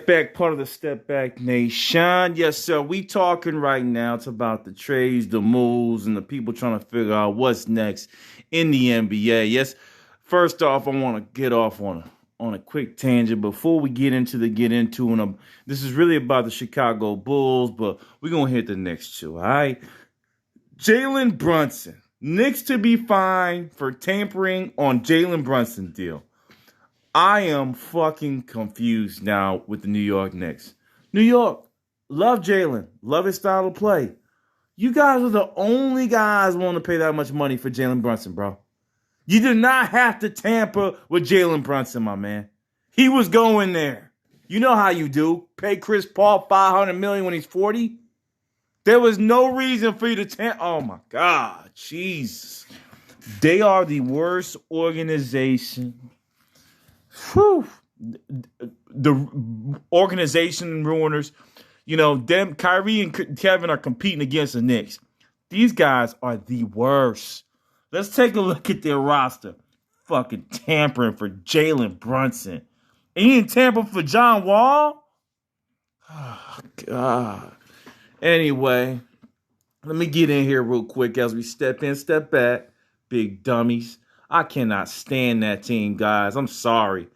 Back, part of the Step Back Nation. Yes, sir. We talking right now. It's about the trades, the moves, and the people trying to figure out what's next in the NBA. Yes. First off, I want to get off on a quick tangent before we get into and this is really about the Chicago Bulls, but we're gonna hit the next two. All right. Jalen Brunson. Knicks to be fined for tampering on Jalen Brunson deal. I am fucking confused now with the New York Knicks. New York, love Jalen, love his style of play. You guys are the only guys willing to pay that much money for Jalen Brunson, bro. You did not have to tamper with Jalen Brunson, my man. He was going there. You know how you do. Pay Chris Paul $500 million when he's 40. There was no reason for you to tamper. Oh my God, Jesus. They are the worst organization. Whew. The organization ruiners, them Kyrie and Kevin are competing against the Knicks. These guys are the worst. Let's take a look at their roster. Fucking tampering for Jalen Brunson. And he didn't tamper for John Wall? Oh, God. Anyway, let me get in here real quick as we step in, step back. Big dummies. I cannot stand that team, guys. I'm sorry.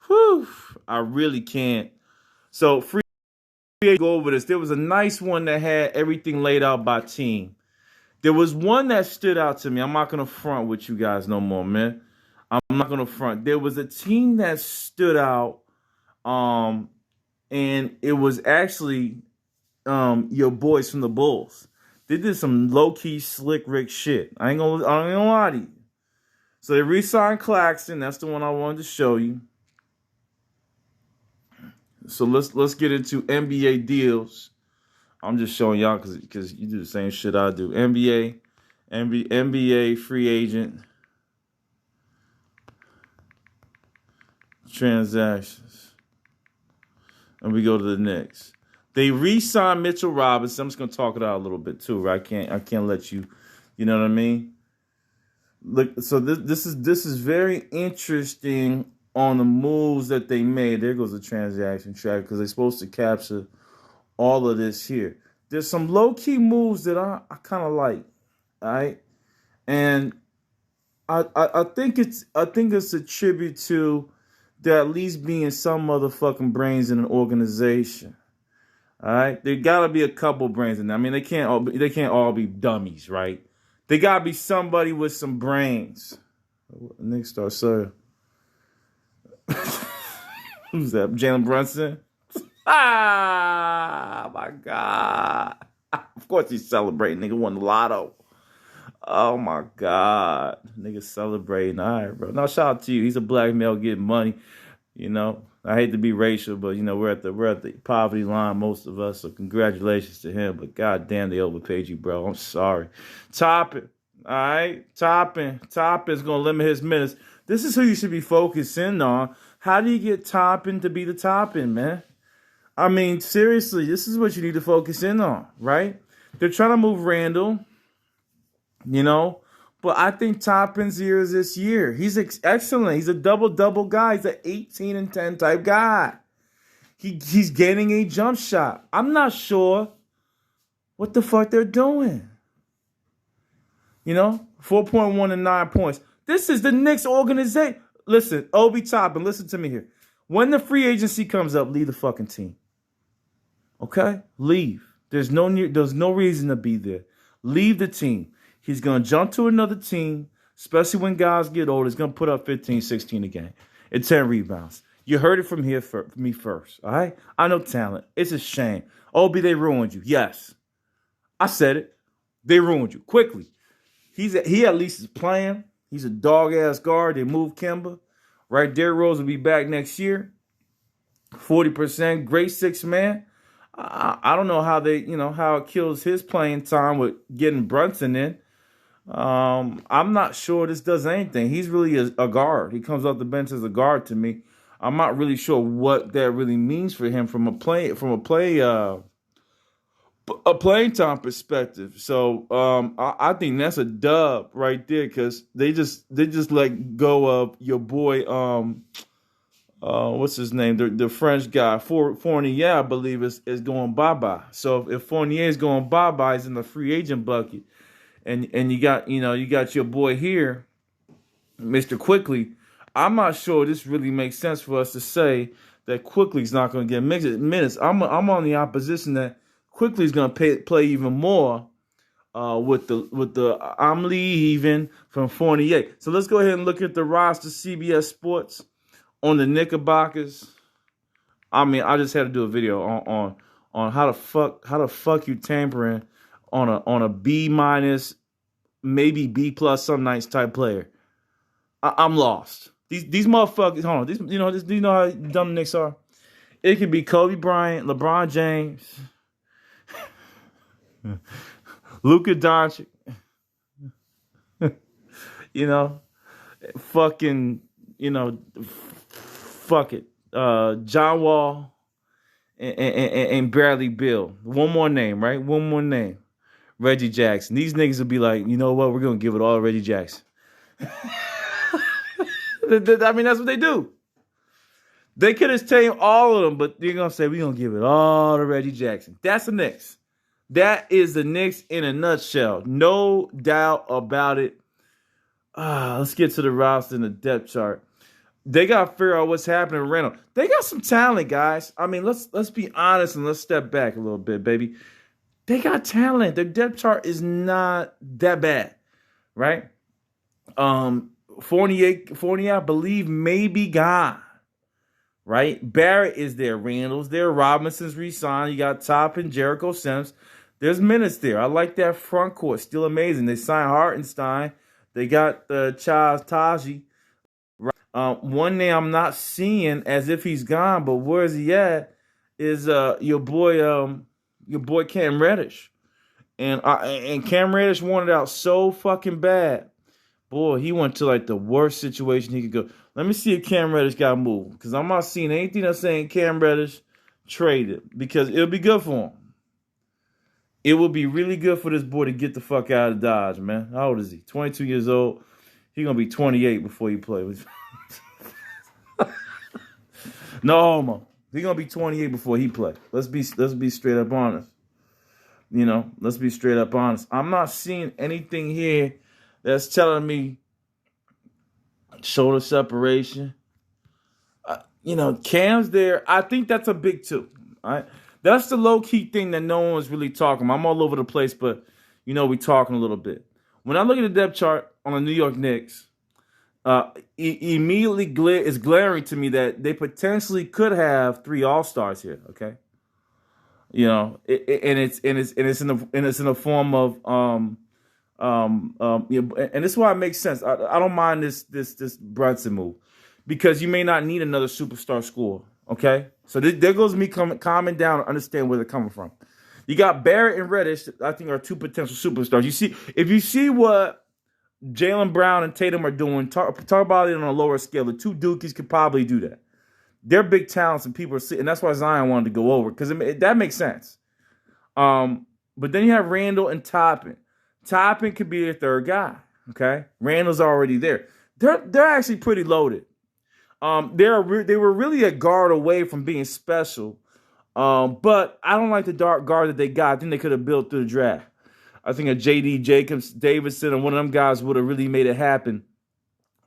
Whew. I really can't. So, free go over this. There was a nice one that had everything laid out by team. There was one that stood out to me. I'm not going to front with you guys no more, man. I'm not going to front. There was a team that stood out, and it was actually your boys from the Bulls. They did some low-key slick Rick shit. I ain't gonna lie to you. So they re-signed Claxton. That's the one I wanted to show you. So let's get into NBA deals. I'm just showing y'all because you do the same shit I do. NBA free agent transactions, and we go to the Knicks. They re-signed Mitchell Robinson. I'm just gonna talk it out a little bit too, right? I can't let you. You know what I mean? Look, so this is very interesting on the moves that they made. There goes the transaction track because they're supposed to capture all of this here. There's some low-key moves that I kind of like, all right? And I think it's a tribute to there at least being some motherfucking brains in an organization. All right, there gotta be a couple brains in there. I mean, they can't all be dummies, right? They gotta be somebody with some brains. Next star, sir. Who's that? Jalen Brunson. Ah, my God. Of course he's celebrating. Nigga won the lotto. Oh my God. Nigga celebrating. All right, bro. Now shout out to you. He's a black male getting money. I hate to be racial, but we're at the poverty line, most of us. So congratulations to him. But goddamn, they overpaid you, bro. I'm sorry. Toppin, all right, Toppin's gonna limit his minutes. This is who you should be focusing on. How do you get Toppin to be the Toppin, man? I mean, seriously, this is what you need to focus in on, right? They're trying to move Randall, but I think Toppin's here is this year. He's excellent. He's a double-double guy. He's an 18 and 10 type guy. He's getting a jump shot. I'm not sure what the fuck they're doing. 4.1 and 9 points. This is the Knicks organization. Listen, Obi Toppin, listen to me here. When the free agency comes up, leave the fucking team. Okay? Leave. There's no reason to be there. Leave the team. He's going to jump to another team, especially when guys get old. He's going to put up 15, 16 a game and 10 rebounds. You heard it from here for me first, all right? I know talent. It's a shame. Obi, they ruined you. Yes. I said it. They ruined you quickly. He at least is playing. He's a dog-ass guard. They moved Kemba. Right, Derrick Rose will be back next year. 40%. Great six man. I don't know how how it kills his playing time with getting Brunson in. I'm not sure this does anything. He's really a guard. He comes off the bench as a guard to me. I'm not really sure what that really means for him from a playing time perspective. So I think that's a dub right there because they just let go of your boy what's his name? The French guy, Fournier, I believe, is going bye-bye. So if Fournier is going bye-bye, he's in the free agent bucket. And you got your boy here, Mr. Quickly. I'm not sure this really makes sense for us to say that Quickly's not going to get minutes. I'm on the opposition that Quickly's going to play even more with the I'm leaving from Fournier. So let's go ahead and look at the roster, CBS Sports, on the Knickerbockers. I mean, I just had to do a video on how the fuck you tampering on a B minus, maybe B plus some nights type player. I'm lost. These motherfuckers. Hold on. Do you know how dumb the Knicks are? It could be Kobe Bryant, LeBron James, Luka Doncic. Fucking. Fuck it. John Wall and Bradley Beal. One more name, right? One more name. Reggie Jackson. These niggas will be like, you know what? We're gonna give it all to Reggie Jackson. I mean, that's what they do. They could have tamed all of them, but they're going to say, we're going to give it all to Reggie Jackson. That's the Knicks. That is the Knicks in a nutshell. No doubt about it. Let's get to the roster and the depth chart. They got to figure out what's happening with Randall. They got some talent, guys. I mean, let's be honest and let's step back a little bit, baby. They got talent. Their depth chart is not that bad, right? Fournier, I believe, may be gone, right? Barrett is there. Randall's there. Robinson's re-signed. You got Toppin, Jericho Sims. There's minutes there. I like that front court. Still amazing. They signed Hartenstein. They got Charles Taji. One name I'm not seeing as if he's gone, but where is he at? Is your boy Cam Reddish, and Cam Reddish wanted out so fucking bad. Boy, he went to like the worst situation he could go. Let me see if Cam Reddish got moved, because I'm not seeing anything that's saying Cam Reddish traded, because it'll be good for him. It will be really good for this boy to get the fuck out of Dodge, man. How old is he? 22 years old. He's gonna be 28 before he plays. No homo. He's gonna be 28 before he play. Let's be straight up honest. Let's be straight up honest. I'm not seeing anything here that's telling me shoulder separation. Cam's there. I think that's a big two. All right, that's the low key thing that no one's really talking about. I'm all over the place, but we talking a little bit. When I look at the depth chart on the New York Knicks, immediately is glaring to me that they potentially could have 3 All-Stars here. Okay, and it's in the form of and this is why it makes sense. I don't mind this Brunson move, because you may not need another superstar scorer. Okay, so there goes me calming down and understand where they're coming from. You got Barrett and Reddish, I think, are 2 potential superstars. If you see what Jalen Brown and Tatum are doing, talk about it on a lower scale. The 2 Dookies could probably do that. They're big talents, and people are seeing, and that's why Zion wanted to go over, because that makes sense. But then you have Randall and Toppin. Toppin could be a 3rd guy. Okay, Randall's already there. They're actually pretty loaded. They were really a guard away from being special. But I don't like the dark guard that they got. I think they could have built through the draft. I think a J.D. Jacobs, Davidson, and one of them guys would have really made it happen.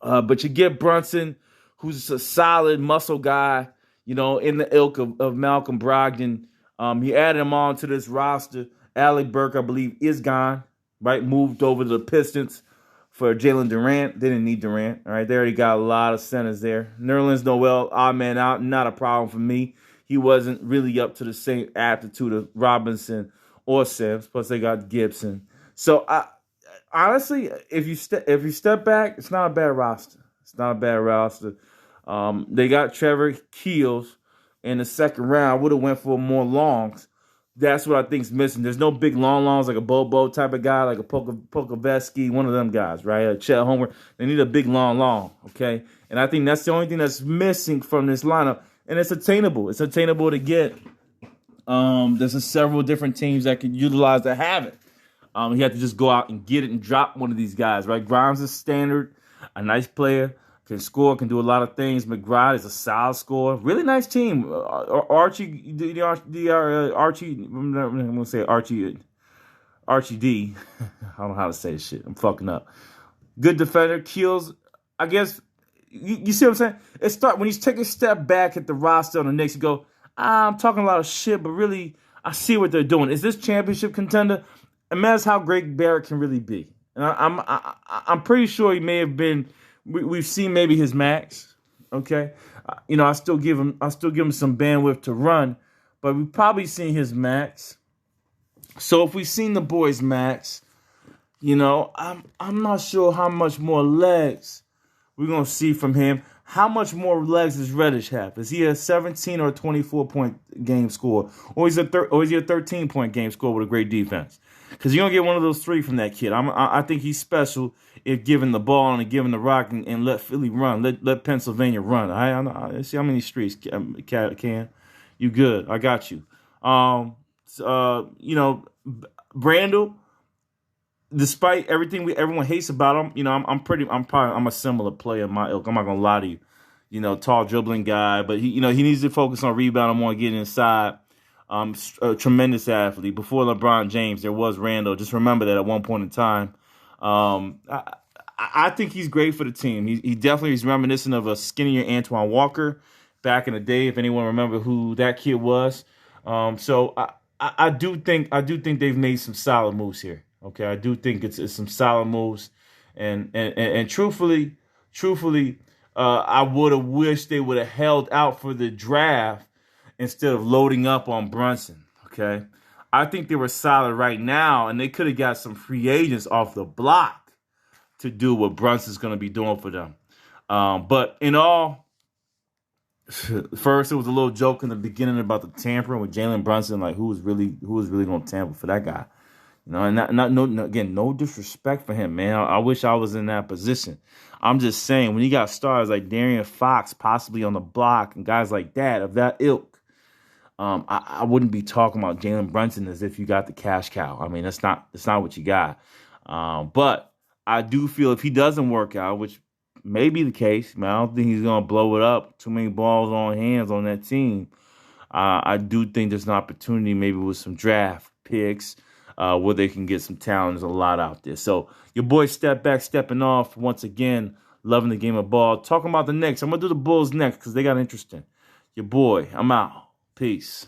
But you get Brunson, who's a solid muscle guy, in the ilk of Malcolm Brogdon. You added him on to this roster. Alec Burke, I believe, is gone, right? Moved over to the Pistons for Jalen Durant. They didn't need Durant, all right? They already got a lot of centers there. Nerlens Noel, odd man out, not a problem for me. He wasn't really up to the same aptitude of Robinson or Sims. Plus, they got Gibson. So, honestly, if you step back, it's not a bad roster. It's not a bad roster. They got Trevor Keels in the 2nd round. I would have went for more longs. That's what I think's missing. There's no big longs like a Bobo type of guy, like a Pokovetsky, one of them guys, right? A Chet Homer. They need a big long, okay? And I think that's the only thing that's missing from this lineup. And it's attainable. It's attainable to get. There's several different teams that can utilize to have it. You have to just go out and get it and drop one of these guys, right? Grimes is standard, a nice player. can score, can do a lot of things. McBride is a solid scorer. Really nice team. Archie, Archie, I'm going to say Archie D. I don't know how to say this shit. I'm fucking up. Good defender. Keels, I guess, you see what I'm saying? When you take a step back at the roster on the Knicks, you go, I'm talking a lot of shit, but really, I see what they're doing. Is this championship contender? And that's how great Barrett can really be. And I'm pretty sure he may have been. We've seen maybe his max. Okay, I still give him some bandwidth to run, but we've probably seen his max. So if we've seen the boys max, I'm not sure how much more legs we're gonna see from him. How much more legs does Reddish have? Is he a 17 or a 24-point game score, or is he a 13-point game score with a great defense? Because you're gonna get one of those three from that kid. I think he's special if given the ball and given the rock and let Philly run, let Pennsylvania run. I see how many streets can. You good? I got you. Brandel. Despite everything everyone hates about him, I'm a similar player in my ilk. I'm not gonna lie to you. Tall dribbling guy, but he needs to focus on rebounding more, getting inside. A tremendous athlete. Before LeBron James, there was Randall. Just remember that at one point in time. I think he's great for the team. He definitely is reminiscent of a skinnier Antoine Walker back in the day. If anyone remember who that kid was, so I do think they've made some solid moves here. Okay, I do think it's some solid moves, and truthfully, I would have wished they would have held out for the draft instead of loading up on Brunson. Okay, I think they were solid right now, and they could have got some free agents off the block to do what Brunson's going to be doing for them. But in all, first it was a little joke in the beginning about the tampering with Jalen Brunson, like who was really going to tamper for that guy. And no disrespect for him, man. I wish I was in that position. I'm just saying, when you got stars like Darian Fox possibly on the block and guys like that of that ilk, I wouldn't be talking about Jalen Brunson as if you got the cash cow. I mean, that's not what you got. But I do feel if he doesn't work out, which may be the case, man, I don't think he's gonna blow it up. Too many balls on hands on that team. I do think there's an opportunity maybe with some draft picks. Where they can get some talent. There's a lot out there. So your boy stepping off once again, loving the game of ball. Talking about the Knicks. I'm going to do the Bulls next because they got interesting. Your boy, I'm out. Peace.